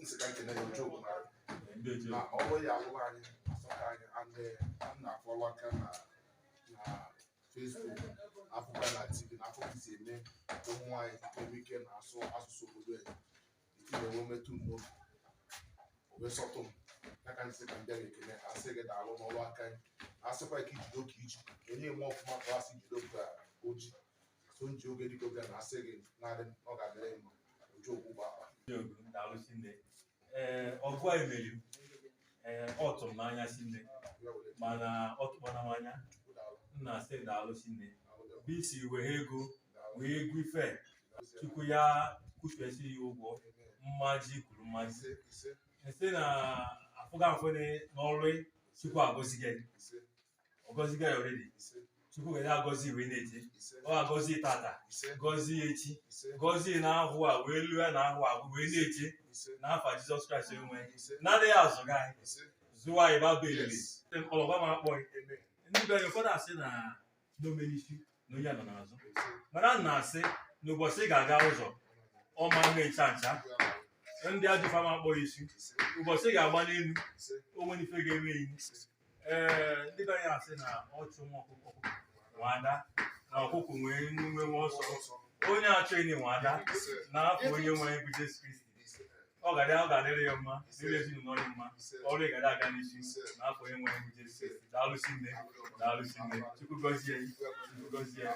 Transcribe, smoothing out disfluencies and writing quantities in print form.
second joke na all ya line and I'm not follow na Facebook Africa na TV na Africa si eme ụmụ anyị ike na asụ asụsụ obodo anyị itinye nwe metu no obe sọtụm ya ka nsị ka ndị ekele asị gị daalụ n'ọrụ aka anyị asịkwa ka ijido ka iji onye nwe ọfụma ka asị jido ka oji so nji oge dịka oge na asị gị na-adị ọ ga-adịrị mma oji okwu gbaa daalụ sinne ọgụ anyị meri ọ tụrụ m n'anya sinne mana ọ tụkpọna m anya nna asị daalụ sinne bisi wee ego ife tupu ya kwụfesi ya ụgwọ mmaji kwuru mmaji ese na afụga mfene n'ọrụ chukwu agọzighị ọgọzighị already chukwu ga agọzi wee na-eje ọ agọzi tata gọzie echi gọzie na ahụ a wee lụọ na ahụ a wee na-eje n'afa Jizọs Kraịst enwe na-adịghị azụ gị anyị zụwa anyị baba elele ọlọgwa ma akpọghị ndị be anyị ụfọdụ asị na n'omenisi na onye nọ n'azụ mana m na-asị n'ụbọchị ị ga-aga ụzọ ọma nwe ncha ncha ndị ajụfa ma akpọghị isi ụbọchị ị ga-agba n'elu onwe ife ga-enwe enyi ndị be anyị asị na ọchụ nwa ọkụkọ nwada na ọkụkọ nwee nwe ọsọ onye achọ enyi nwada na afọ onye nwere bụ Jizọs Kristi ọ ga-adịrị ya mma dịrị ezinụlọ ya mma ọrụ ị ga aga n'isi na afọ onye nwere bụ Jizọs Kristi daalụsi nne Chukwu gọzie ya Chukwu gọzie ya